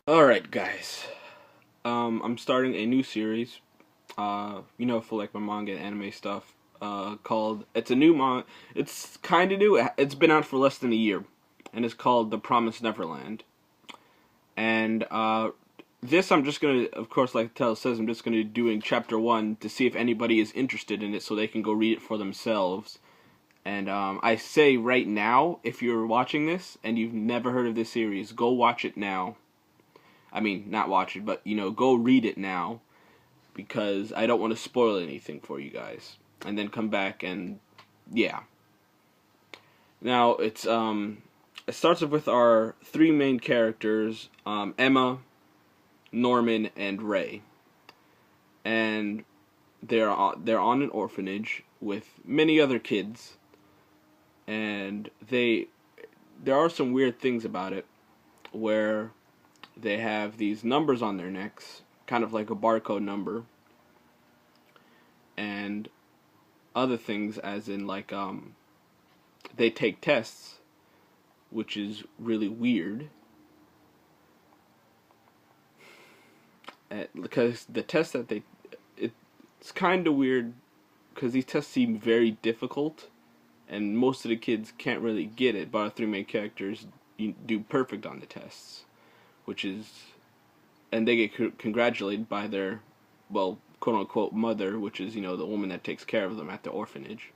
Alright, guys. I'm starting a new series, for like my manga and anime stuff, called, it's a new it's kinda new, it's been out for less than a year, and it's called The Promised Neverland. And, this I'm just gonna, of course, like the title says, I'm just gonna be doing chapter 1 to see if anybody is interested in it so they can go read it for themselves. And, I say right now, if you're watching this and you've never heard of this series, go watch it now. I mean, not watch it, but, go read it now, because I don't want to spoil anything for you guys. And then come back and, yeah. Now, it starts off with our three main characters, Emma, Norman, and Ray. And they're on an orphanage with many other kids, and there are some weird things about it, where they have these numbers on their necks, kind of like a barcode number, and other things, as in, like, they take tests, which is really weird, because the tests that it's kind of weird, because these tests seem very difficult, and most of the kids can't really get it, but our three main characters do perfect on the tests, and they get congratulated by their, well, quote-unquote mother, which is, the woman that takes care of them at the orphanage.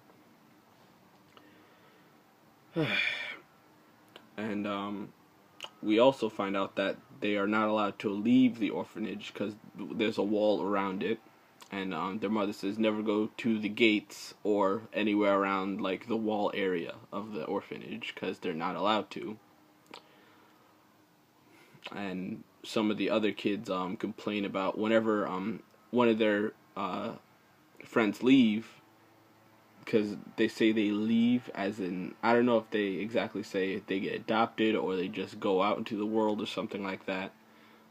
And, we also find out that they are not allowed to leave the orphanage because there's a wall around it, and, their mother says never go to the gates or anywhere around, like, the wall area of the orphanage, because they're not allowed to. And some of the other kids complain about whenever one of their friends leave, because they say they leave as in, I don't know if they exactly say if they get adopted or they just go out into the world or something like that,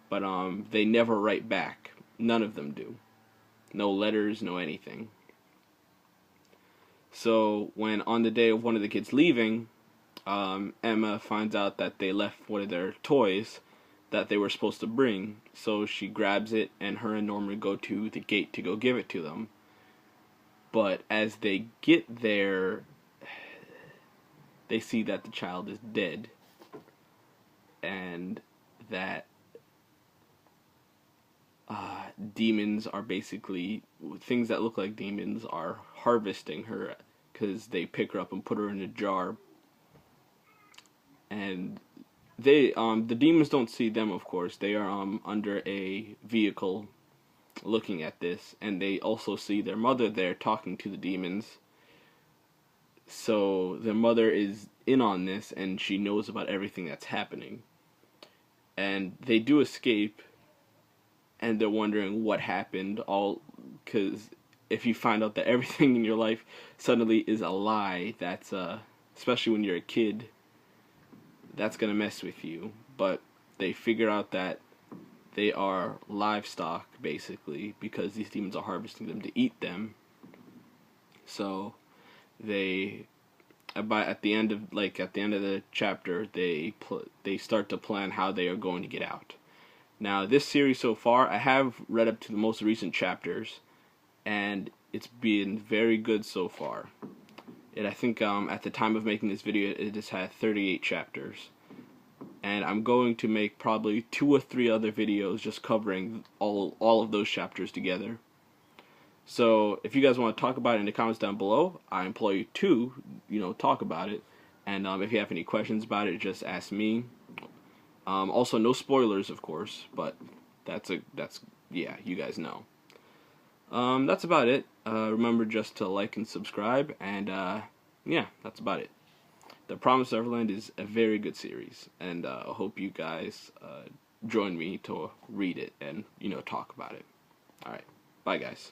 but they never write back. None of them do. No letters, no anything. So when on the day of one of the kids leaving, Emma finds out that they left one of their toys that they were supposed to bring, so she grabs it, and her and Norman go to the gate to go give it to them. But as they get there, they see that the child is dead, and that demons are basically, things that look like demons are harvesting her, because they pick her up and put her in a jar. And the demons don't see them, of course. They are under a vehicle looking at this, and they also see their mother there talking to the demons. So their mother is in on this, and she knows about everything that's happening. And they do escape, and they're wondering what happened, all because if you find out that everything in your life suddenly is a lie, that's especially when you're a kid, that's gonna mess with you. But they figure out that they are livestock, basically, because these demons are harvesting them to eat them. So they, at the end of the chapter, they start to plan how they are going to get out. Now, this series so far, I have read up to the most recent chapters, and it's been very good so far. I think at the time of making this video, it has had 38 chapters. And I'm going to make probably 2 or 3 other videos just covering all of those chapters together. So if you guys want to talk about it in the comments down below, I implore you to, talk about it. And if you have any questions about it, just ask me. Also, no spoilers, of course, but yeah, you guys know. That's about it. Remember just to like and subscribe, and yeah, that's about it. The Promised Neverland is a very good series, and I hope you guys join me to read it and, talk about it. Alright, bye guys.